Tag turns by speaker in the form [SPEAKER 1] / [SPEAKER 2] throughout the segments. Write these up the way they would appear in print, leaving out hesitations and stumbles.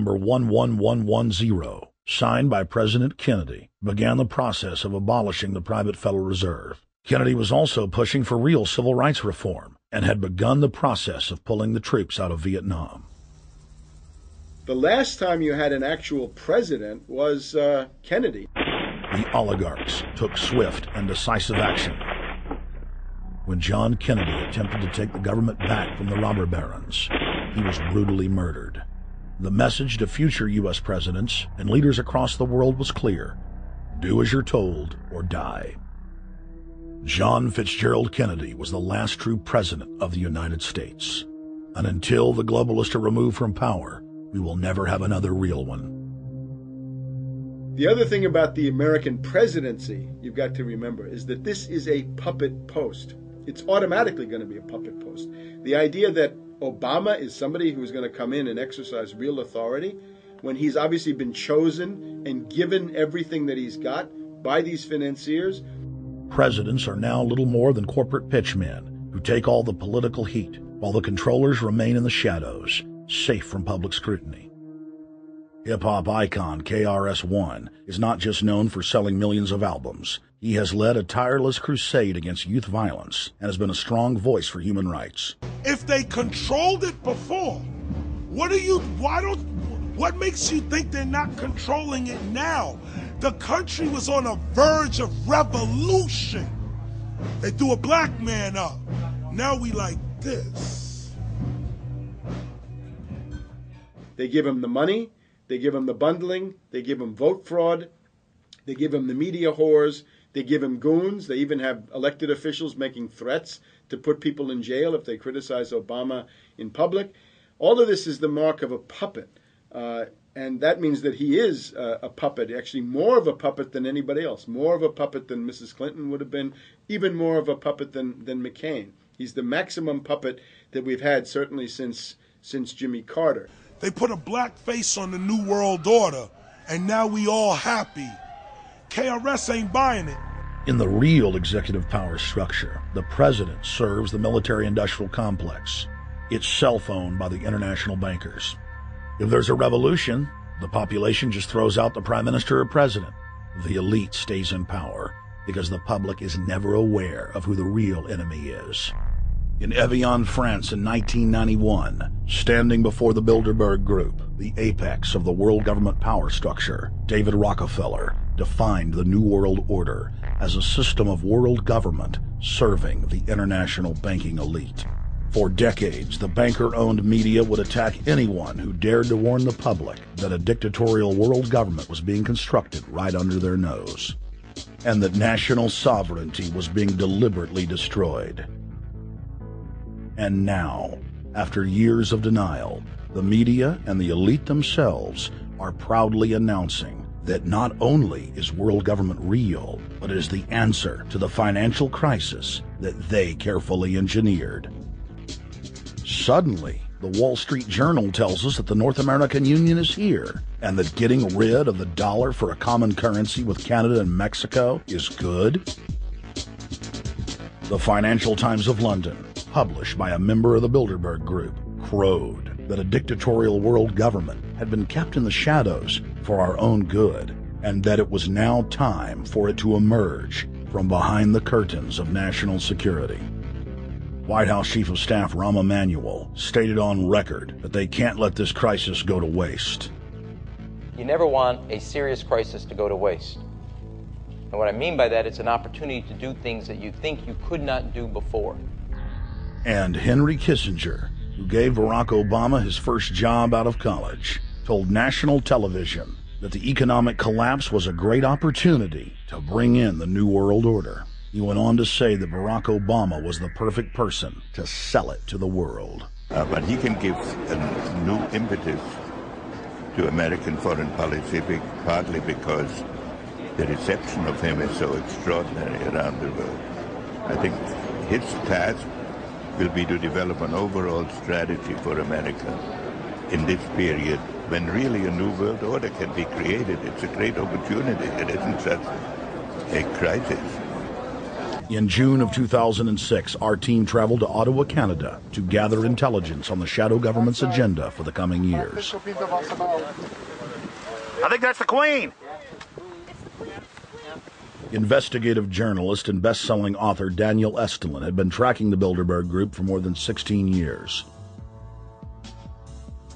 [SPEAKER 1] number 11110, signed by President Kennedy, began the process of abolishing the private Federal Reserve. Kennedy was also pushing for real civil rights reform and had begun the process of pulling the troops out of Vietnam.
[SPEAKER 2] The last time you had an actual president was Kennedy.
[SPEAKER 1] The oligarchs took swift and decisive action. When John Kennedy attempted to take the government back from the robber barons, he was brutally murdered. The message to future U.S. presidents and leaders across the world was clear: do as you're told or die. John Fitzgerald Kennedy was the last true president of the United States. And until the globalists are removed from power, we will never have another real one.
[SPEAKER 2] The other thing about the American presidency you've got to remember is that this is a puppet post. It's automatically going to be a puppet post. The idea that Obama is somebody who's going to come in and exercise real authority when he's obviously been chosen and given everything that he's got by these financiers.
[SPEAKER 1] Presidents are now little more than corporate pitchmen who take all the political heat, while the controllers remain in the shadows, safe from public scrutiny. Hip-hop icon KRS-One is not just known for selling millions of albums. He has led a tireless crusade against youth violence and has been a strong voice for human rights.
[SPEAKER 3] If they controlled it before, what makes you think they're not controlling it now? The country was on a verge of revolution. They threw a black man up. Now we like this.
[SPEAKER 2] They give him the money, they give him the bundling, they give him vote fraud, they give him the media whores, they give him goons. They even have elected officials making threats to put people in jail if they criticize Obama in public. All of this is the mark of a puppet. And that means that he is a puppet, actually more of a puppet than anybody else, more of a puppet than Mrs. Clinton would have been, even more of a puppet than McCain. He's the maximum puppet that we've had certainly since Jimmy Carter.
[SPEAKER 3] They put a black face on the New World Order, and now we all happy. KRS ain't buying it.
[SPEAKER 1] In the real executive power structure, the president serves the military-industrial complex, itself owned by the international bankers. If there's a revolution, the population just throws out the prime minister or president. The elite stays in power because the public is never aware of who the real enemy is. In Evian, France in 1991, standing before the Bilderberg Group, the apex of the world government power structure, David Rockefeller defined the New World Order as a system of world government serving the international banking elite. For decades, the banker-owned media would attack anyone who dared to warn the public that a dictatorial world government was being constructed right under their nose, and that national sovereignty was being deliberately destroyed. And now, after years of denial, the media and the elite themselves are proudly announcing that not only is world government real, but is the answer to the financial crisis that they carefully engineered. Suddenly, the Wall Street Journal tells us that the North American Union is here, and that getting rid of the dollar for a common currency with Canada and Mexico is good. The Financial Times of London, published by a member of the Bilderberg Group, crowed that a dictatorial world government had been kept in the shadows for our own good, and that it was now time for it to emerge from behind the curtains of national security. White House Chief of Staff Rahm Emanuel stated on record that they can't let this crisis go to waste.
[SPEAKER 4] You never want a serious crisis to go to waste. And what I mean by that, it's an opportunity to do things that you think you could not do before.
[SPEAKER 1] And Henry Kissinger, who gave Barack Obama his first job out of college, told national television that the economic collapse was a great opportunity to bring in the New World Order. He went on to say that Barack Obama was the perfect person to sell it to the world.
[SPEAKER 5] But he can give a new impetus to American foreign policy, partly because the reception of him is so extraordinary around the world. I think his task will be to develop an overall strategy for America in this period when really a new world order can be created. It's a great opportunity. It isn't just a crisis.
[SPEAKER 1] In June of 2006, our team traveled to Ottawa, Canada, to gather intelligence on the shadow government's agenda for the coming years.
[SPEAKER 6] I think that's the Queen.
[SPEAKER 1] Investigative journalist and best-selling author Daniel Estulin had been tracking the Bilderberg Group for more than 16 years.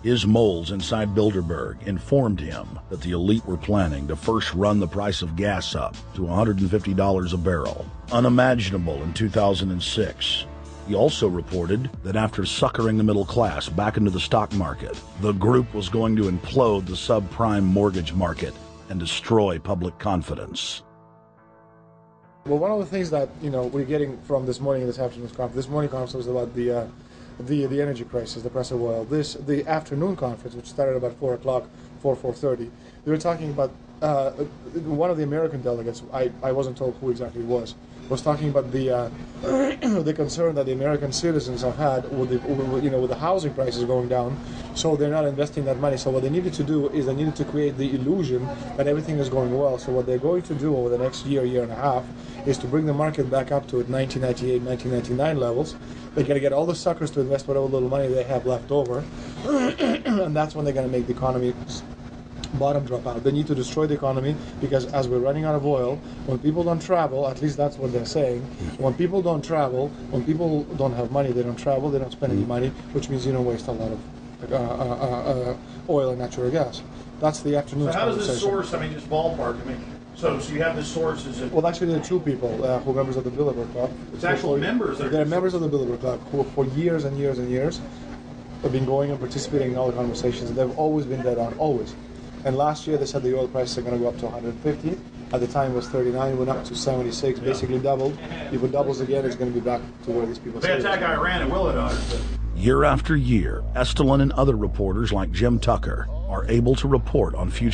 [SPEAKER 1] His moles inside Bilderberg informed him that the elite were planning to first run the price of gas up to $150 a barrel, unimaginable in 2006. He also reported that after suckering the middle class back into the stock market, the group was going to implode the subprime mortgage market and destroy public confidence.
[SPEAKER 7] Well, one of the things that we're getting from this morning and this afternoon's conference, this morning conference was about the energy crisis, the price of oil. The afternoon conference, which started about 4 o'clock, 4:30, they were talking about one of the American delegates. I wasn't told who exactly it was talking about the the concern that the American citizens have had with the housing prices going down, so they're not investing that money. So what they needed to do is they needed to create the illusion that everything is going well. So what they're going to do over the next year and a half is to bring the market back up to 1998, 1999 levels. They're going to get all the suckers to invest whatever little money they have left over, and that's when they're going to make the economy bottom drop out. They need to destroy the economy because as we're running out of oil, when people don't travel, at least that's what they're saying, when people don't travel, when people don't have money, they don't travel, they don't spend any money, which means you don't waste a lot of oil and natural gas. That's the afternoon.
[SPEAKER 1] So how does this source, just ballpark, so you have the sources.
[SPEAKER 7] Well, actually, there are two people who are members of the Bilderberg Club.
[SPEAKER 1] It's actual members.
[SPEAKER 7] They're members of the Bilderberg Club who, for years and years and years, have been going and participating in all the conversations. And they've always been dead on, always. And last year they said the oil prices are going to go up to 150. At the time it was 39, went up to 76, basically doubled. If it doubles again, it's going to be back to where these people say.
[SPEAKER 1] They attack Iran and will it? Year after year, Estulin and other reporters like Jim Tucker are able to report on future